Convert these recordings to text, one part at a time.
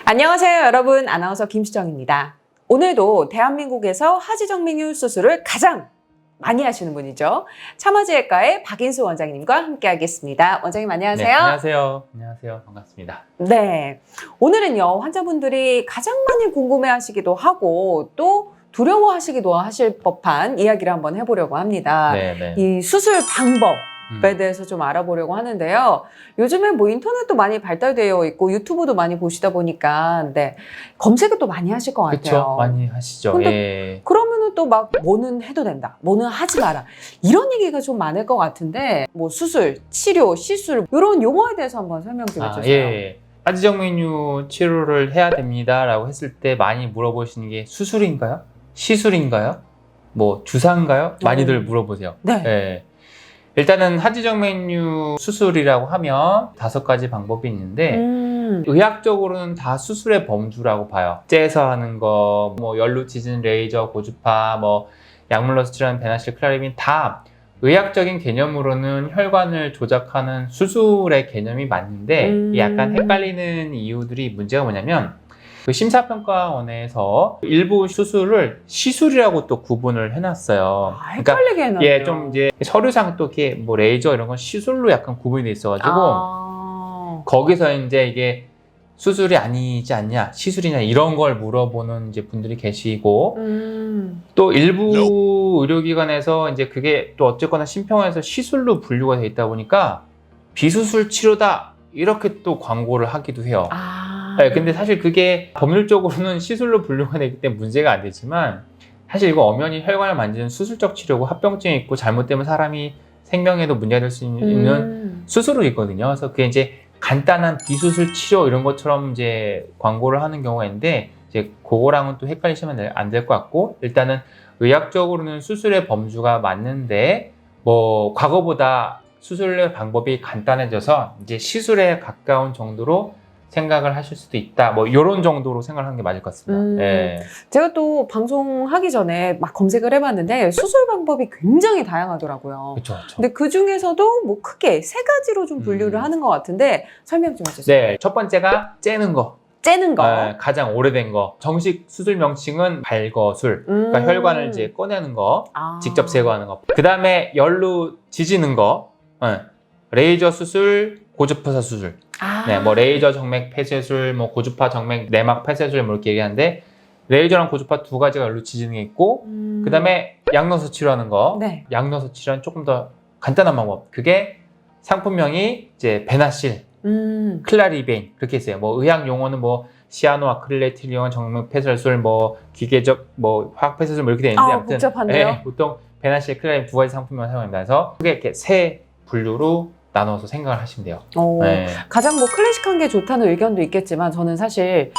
안녕하세요, 여러분. 아나운서 김수정입니다. 오늘도 대한민국에서 하지정맥류 수술을 가장 많이 하시는 분이죠. 참아지외과의 박인수 원장님과 함께 하겠습니다. 원장님 안녕하세요. 네, 안녕하세요. 안녕하세요. 반갑습니다. 네, 오늘은요, 환자분들이 가장 많이 궁금해하시기도 하고 또 두려워하시기도 하실 법한 이야기를 한번 해보려고 합니다. 네. 이 수술 방법에 대해서 좀 알아보려고 하는데요. 요즘에 뭐 인터넷도 많이 발달되어 있고 유튜브도 많이 보시다 보니까 검색을 또 많이 하실 것 같아요. 그렇죠. 많이 하시죠. 근데 예. 그러면은 또 막 뭐는 해도 된다, 뭐는 하지 마라 이런 얘기가 좀 많을 것 같은데 뭐 수술, 치료, 시술 이런 용어에 대해서 한번 설명 좀 해주세요. 예. 하지정맥류 치료를 해야 됩니다라고 했을 때 많이 물어보시는 게 수술인가요? 시술인가요? 뭐 주사인가요? 많이들 물어보세요. 네. 예. 일단은 하지정맥류 수술이라고 하면 5가지 방법이 있는데 의학적으로는 다 수술의 범주라고 봐요. 째서 하는 거, 뭐 열로 찢은 레이저, 고주파, 뭐 약물로서 치료하는 베나실, 클라리빈 다 의학적인 개념으로는 혈관을 조작하는 수술의 개념이 맞는데 약간 헷갈리는 이유들이 문제가 뭐냐면 그 심사평가원에서 일부 수술을 시술이라고 또 구분을 해놨어요. 헷갈리게 해놨네요. 예, 좀 이제 서류상 또 이렇게 뭐 레이저 이런 건 시술로 약간 구분이 돼 있어가지고 거기서 이제 이게 수술이 아니지 않냐, 시술이냐 이런 걸 물어보는 이제 분들이 계시고 또 일부 의료기관에서 이제 그게 또 어쨌거나 심평원에서 시술로 분류가 돼 있다 보니까 비수술 치료다 이렇게 또 광고를 하기도 해요. 네, 근데 사실 그게 법률적으로는 시술로 분류가 되기 때문에 문제가 안 되지만 사실 이거 엄연히 혈관을 만지는 수술적 치료고 합병증이 있고 잘못되면 사람이 생명에도 문제가 될 수 있는 수술로 있거든요. 그래서 그게 이제 간단한 비수술 치료 이런 것처럼 이제 광고를 하는 경우가 있는데 이제 그거랑은 또 헷갈리시면 안 될 것 같고 일단은 의학적으로는 수술의 범주가 맞는데 뭐 과거보다 수술의 방법이 간단해져서 이제 시술에 가까운 정도로 생각을 하실 수도 있다. 뭐 이런 정도로 생각하는 게 맞을 것 같습니다. 예. 제가 또 방송하기 전에 막 검색을 해봤는데 수술 방법이 굉장히 다양하더라고요. 그렇죠. 근데 그 중에서도 뭐 크게 3가지로 좀 분류를 하는 것 같은데 설명 좀 해주세요. 네, 첫 번째가 째는 거. 째는 거. 가장 오래된 거. 정식 수술 명칭은 발거술. 그러니까 혈관을 이제 꺼내는 거, 직접 제거하는 거. 그 다음에 열로 지지는 거, 레이저 수술, 고주파 수술. 네, 뭐 레이저 정맥 폐쇄술, 뭐 고주파 정맥 내막 폐쇄술 뭐 이렇게 얘기하는데 레이저랑 고주파 2가지가 열로 지지는 게 있고 그 다음에 약 넣어서 치료하는 거. 네. 약 넣어서 치료하는 조금 더 간단한 방법. 그게 상품명이 이제 베나실, 클라리베인 그렇게 있어요. 뭐 의학 용어는 뭐 시아노 아크릴레틸리온 정맥 폐쇄술, 뭐 기계적 뭐 화학 폐쇄술 뭐 이렇게 돼 있는데 아무튼 복잡한데요? 네, 보통 베나실, 클라리베인 2가지 상품명을 사용합니다. 그래서 크게 이렇게 3분류로 나눠서 생각을 하시면 돼요. 네. 가장 뭐 클래식한 게 좋다는 의견도 있겠지만 저는 사실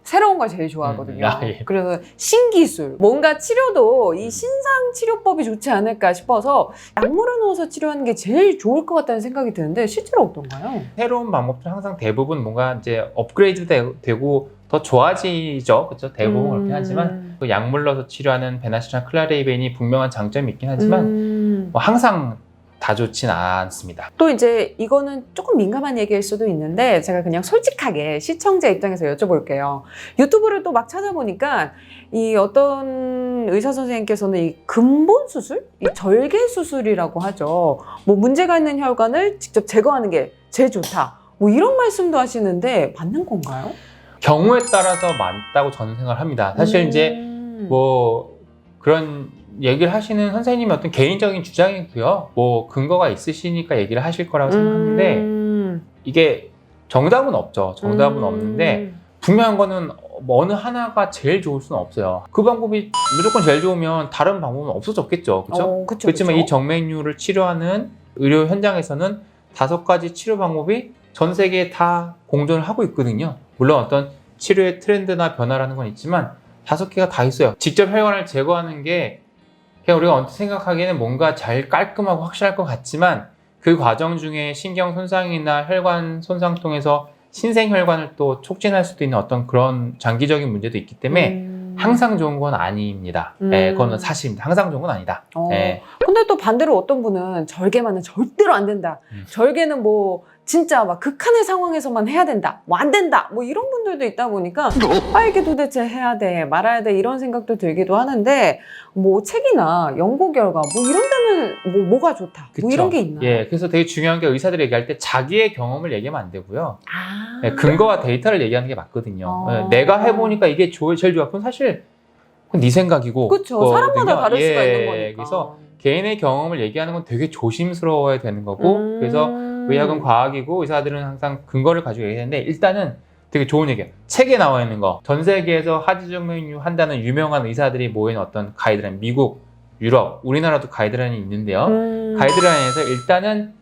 새로운 걸 제일 좋아하거든요. 예. 그래서 신기술, 뭔가 치료도 이 신상 치료법이 좋지 않을까 싶어서 약물을 넣어서 치료하는 게 제일 좋을 것 같다는 생각이 드는데 실제로 어떤가요? 새로운 방법들 항상 대부분 뭔가 이제 업그레이드 되고 더 좋아지죠. 그렇죠? 대부분 그렇긴 하지만 그 약물 넣어서 치료하는 베나실이나 클라리베인이 분명한 장점이 있긴 하지만 뭐 항상 다 좋진 않습니다. 또 이제 이거는 조금 민감한 얘기일 수도 있는데 제가 그냥 솔직하게 시청자 입장에서 여쭤볼게요. 유튜브를 또 막 찾아보니까 이 어떤 의사 선생님께서는 이 근본 수술, 이 절개 수술이라고 하죠. 뭐 문제가 있는 혈관을 직접 제거하는 게 제일 좋다. 뭐 이런 말씀도 하시는데 맞는 건가요? 경우에 따라서 맞다고 저는 생각을 합니다. 사실 이제 뭐 그런 얘기를 하시는 선생님이 어떤 개인적인 주장이고요. 뭐 근거가 있으시니까 얘기를 하실 거라고 생각하는데 이게 정답은 없죠. 정답은 없는데 분명한 거는 뭐 어느 하나가 제일 좋을 수는 없어요. 그 방법이 무조건 제일 좋으면 다른 방법은 없어졌겠죠. 그렇죠? 그렇지만 이 정맥류를 치료하는 의료 현장에서는 5가지 치료 방법이 전 세계에 다 공존을 하고 있거든요. 물론 어떤 치료의 트렌드나 변화라는 건 있지만 5개가 다 있어요. 직접 혈관을 제거하는 게 그냥 우리가 언뜻 생각하기에는 뭔가 잘 깔끔하고 확실할 것 같지만 그 과정 중에 신경 손상이나 혈관 손상 통해서 신생혈관을 또 촉진할 수도 있는 어떤 그런 장기적인 문제도 있기 때문에 항상 좋은 건 아닙니다. 네, 그거는 사실입니다. 항상 좋은 건 아니다. 근데 또 반대로 어떤 분은 절개만은 절대로 안 된다. 절개는 뭐 진짜 막 극한의 상황에서만 해야 된다, 뭐 안 된다, 뭐 이런 분들도 있다 보니까 아 이게 도대체 해야 돼, 말아야 돼 이런 생각도 들기도 하는데 뭐 책이나 연구 결과 뭐 이런 데는 뭐가 좋다, 뭐 그쵸. 이런 게 있나요? 예, 그래서 되게 중요한 게 의사들이 얘기할 때 자기의 경험을 얘기하면 안 되고요. 아. 예, 근거와 데이터를 얘기하는 게 맞거든요. 예, 내가 해보니까 이게 제일 좋아. 그건 사실 그건 네 생각이고. 그렇죠. 사람마다 다를 수가 있는 거니까. 그래서 개인의 경험을 얘기하는 건 되게 조심스러워야 되는 거고. 그래서 의학은 과학이고 의사들은 항상 근거를 가지고 얘기하는데 일단은 되게 좋은 얘기예요. 책에 나와 있는 거. 전 세계에서 하지정맥류 한다는 유명한 의사들이 모인 어떤 가이드라인. 미국, 유럽, 우리나라도 가이드라인이 있는데요. 가이드라인에서 일단은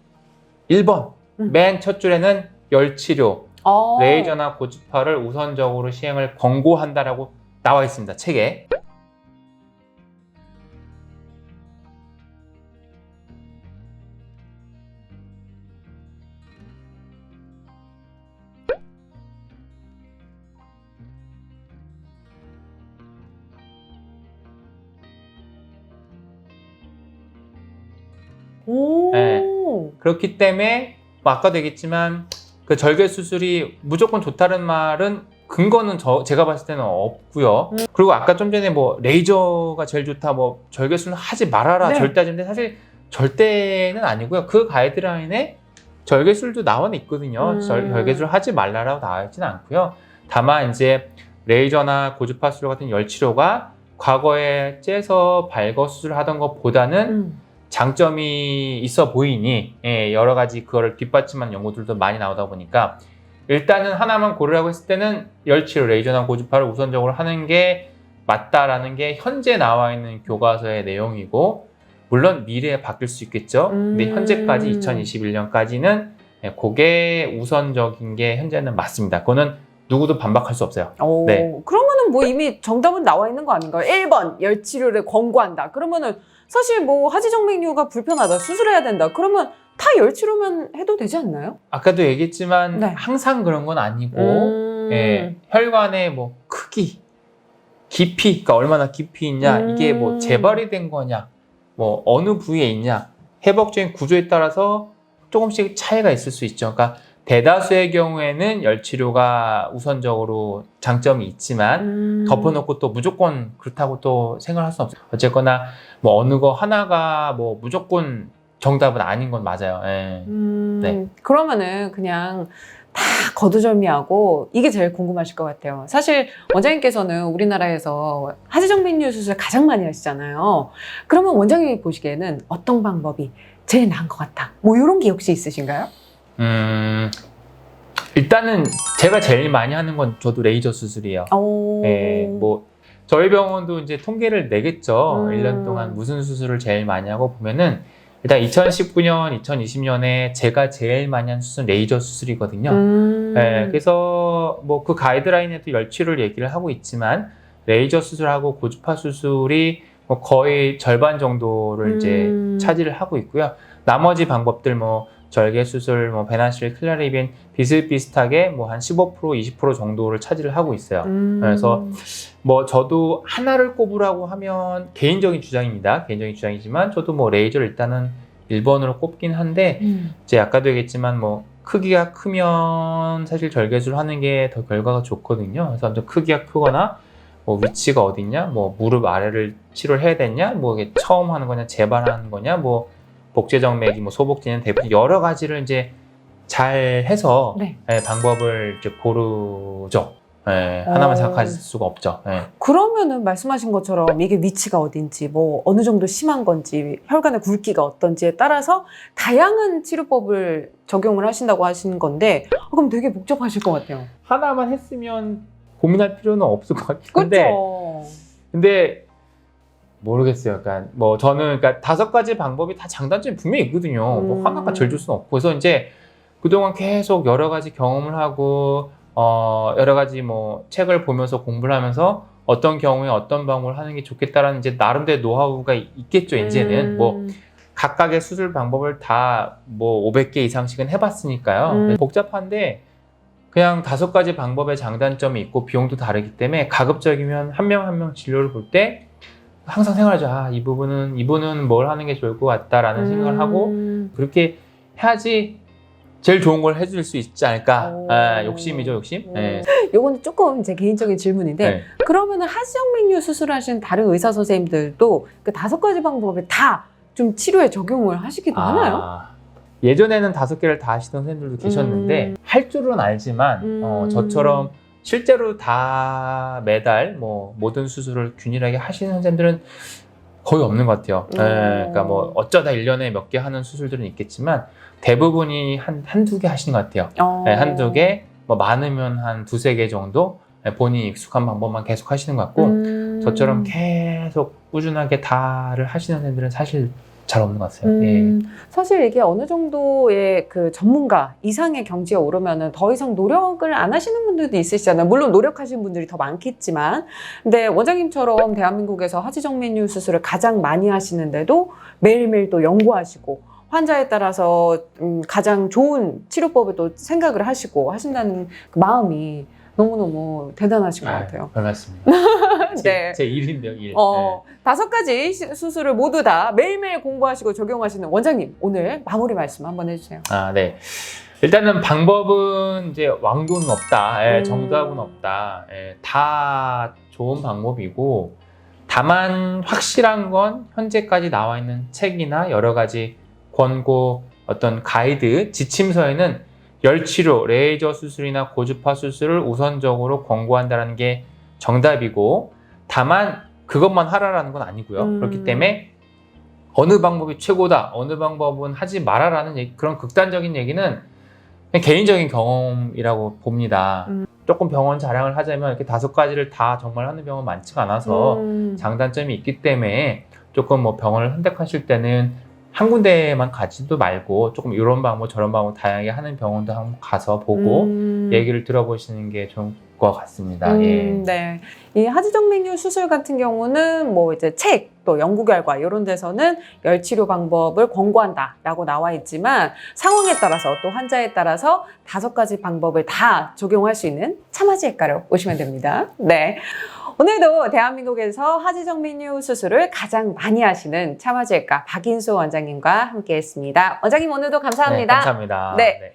1번. 맨 첫 줄에는 열치료, 레이저나 고주파를 우선적으로 시행을 권고한다라고 나와 있습니다. 책에. 오. 네. 그렇기 때문에 뭐 아까도 얘기했지만 그 절개 수술이 무조건 좋다는 말은 근거는 제가 봤을 때는 없고요. 그리고 아까 좀 전에 뭐 레이저가 제일 좋다, 뭐 절개 수술 하지 말아라, 네. 절대 하지. 근데 사실 절대는 아니고요. 그 가이드라인에 절개 수술도 나와 있거든요. 절개 수술 하지 말라라고 나와 있지는 않고요. 다만 이제 레이저나 고주파 수술 같은 열 치료가 과거에 째서 발거 수술을 하던 것보다는 장점이 있어 보이니 여러 가지 그거를 뒷받침하는 연구들도 많이 나오다 보니까 일단은 하나만 고르라고 했을 때는 열치료, 레이저나 고주파를 우선적으로 하는 게 맞다라는 게 현재 나와 있는 교과서의 내용이고 물론 미래에 바뀔 수 있겠죠. 근데 현재까지 2021년까지는 그게 우선적인 게 현재는 맞습니다. 그거는 누구도 반박할 수 없어요. 네. 그러면은 뭐 이미 정답은 나와 있는 거 아닌가요? 1번 열치료를 권고한다. 그러면은 사실 뭐 하지정맥류가 불편하다, 수술해야 된다. 그러면 다 열치료만 해도 되지 않나요? 아까도 얘기했지만 네. 항상 그런 건 아니고 혈관의 뭐 크기, 깊이, 그러니까 얼마나 깊이 있냐, 이게 뭐 재발이 된 거냐, 뭐 어느 부위에 있냐, 회복적인 구조에 따라서 조금씩 차이가 있을 수 있죠. 그러니까 대다수의 경우에는 열치료가 우선적으로 장점이 있지만 덮어놓고 또 무조건 그렇다고 또 생각할 수는 없어요. 어쨌거나 뭐 어느 거 하나가 뭐 무조건 정답은 아닌 건 맞아요. 네. 그러면은 그냥 다 거두절미하고 이게 제일 궁금하실 것 같아요. 사실 원장님께서는 우리나라에서 하지정맥류 수술 가장 많이 하시잖아요. 그러면 원장님이 보시기에는 어떤 방법이 제일 나은 것 같다, 뭐 이런 게 혹시 있으신가요? 일단은 제가 제일 많이 하는 건 저도 레이저 수술이에요. 뭐 저희 병원도 이제 통계를 내겠죠. 1년 동안 무슨 수술을 제일 많이 하고 보면은 일단 2019년, 2020년에 제가 제일 많이 한 수술은 레이저 수술이거든요. 그래서 뭐 그 가이드라인에도 열치료를 얘기를 하고 있지만 레이저 수술하고 고주파 수술이 뭐 거의 절반 정도를 이제 차지를 하고 있고요. 나머지 방법들 뭐 절개 수술, 뭐 베나실, 클라리빈 비슷비슷하게 뭐 한 15%, 20% 정도를 차지를 하고 있어요. 그래서 뭐 저도 하나를 꼽으라고 하면 개인적인 주장입니다. 개인적인 주장이지만 저도 뭐 레이저를 일단은 1번으로 꼽긴 한데 이제 아까도 얘기했지만 뭐 크기가 크면 사실 절개술 하는 게 더 결과가 좋거든요. 그래서 좀 크기가 크거나 뭐 위치가 어딨냐, 뭐 무릎 아래를 치료를 해야 되냐, 뭐 이게 처음 하는 거냐, 재발하는 거냐, 뭐 복제정맥이 뭐 소복지는 대부분 여러 가지를 이제 잘 해서 방법을 이제 고르죠. 하나만 생각할 수가 없죠. 그러면은 말씀하신 것처럼 이게 위치가 어딘지, 뭐 어느 정도 심한 건지, 혈관의 굵기가 어떤지에 따라서 다양한 치료법을 적용을 하신다고 하신 건데 그럼 되게 복잡하실 것 같아요. 하나만 했으면 고민할 필요는 없을 것 같은데. 그렇죠. 근데 모르겠어요. 그러니까 뭐 저는 그러니까 5가지 방법이 다 장단점이 분명히 있거든요. 뭐 하나가 제일 줄 수는 없고. 그래서 이제 그동안 계속 여러 가지 경험을 하고 여러 가지 뭐 책을 보면서 공부를 하면서 어떤 경우에 어떤 방법을 하는 게 좋겠다라는 이제 나름대로 노하우가 있겠죠. 이제는 뭐 각각의 수술 방법을 다 뭐 500개 이상씩은 해봤으니까요. 복잡한데 그냥 5가지 방법의 장단점이 있고 비용도 다르기 때문에 가급적이면 한 명 한 명 진료를 볼 때 항상 생각하죠. 아, 이분은 뭘 하는 게 좋을 것 같다라는 생각을 하고 그렇게 해야지 제일 좋은 걸 해줄 수 있지 않을까. 오. 욕심이죠, 욕심. 요거는 조금 제 개인적인 질문인데 네. 그러면은 하지정맥류 수술하신 다른 의사 선생님들도 그 5가지 방법을 다 좀 치료에 적용을 하시기도 하나요? 예전에는 5개를 다 하시던 선생님들도 계셨는데 할 줄은 알지만 저처럼 실제로 다 매달 뭐 모든 수술을 균일하게 하시는 선생님들은 거의 없는 것 같아요. 그러니까 뭐 어쩌다 1년에 몇 개 하는 수술들은 있겠지만 대부분이 한두 개 하시는 것 같아요. 한두 개, 뭐 많으면 한 2-3개 정도 본인이 익숙한 방법만 계속 하시는 것 같고 저처럼 계속 꾸준하게 다를 하시는 선생님들은 사실 잘 없는 것 같아요. 사실 이게 어느 정도의 그 전문가 이상의 경지에 오르면은 더 이상 노력을 안 하시는 분들도 있으시잖아요. 물론 노력하시는 분들이 더 많겠지만. 근데 원장님처럼 대한민국에서 하지정맥류 수술을 가장 많이 하시는데도 매일매일 또 연구하시고 환자에 따라서 가장 좋은 치료법을 또 생각을 하시고 하신다는 그 마음이 너무너무 대단하신 것 같아요. 별 말씀입니다. 네. 제 일인데요, 일. 5가지 수술을 모두 다 매일매일 공부하시고 적용하시는 원장님, 오늘 마무리 말씀 한번 해주세요. 네. 일단은 방법은 이제 왕도는 없다. 정답은 없다. 다 좋은 방법이고, 다만 확실한 건 현재까지 나와 있는 책이나 여러 가지 권고, 어떤 가이드, 지침서에는 열치료, 레이저 수술이나 고주파 수술을 우선적으로 권고한다는 게 정답이고, 다만 그것만 하라라는 건 아니고요. 그렇기 때문에 어느 방법이 최고다, 어느 방법은 하지 마라라는 그런 극단적인 얘기는 그냥 개인적인 경험이라고 봅니다. 조금 병원 자랑을 하자면 이렇게 5가지를 다 정말 하는 병원 많지가 않아서 장단점이 있기 때문에 조금 뭐 병원을 선택하실 때는 한 군데만 가지도 말고 조금 이런 방법 저런 방법 다양하게 하는 병원도 한번 가서 보고 얘기를 들어보시는 게 좋을 것 같습니다. 네. 이 하지정맥류 수술 같은 경우는 뭐 이제 책, 또 연구 결과 이런 데서는 열치료 방법을 권고한다라고 나와 있지만 상황에 따라서 또 환자에 따라서 5가지 방법을 다 적용할 수 있는 참하지외과로 오시면 됩니다. 네. 오늘도 대한민국에서 하지정맥류 수술을 가장 많이 하시는 참하지외과 박인수 원장님과 함께했습니다. 원장님 오늘도 감사합니다. 네, 감사합니다. 네. 네.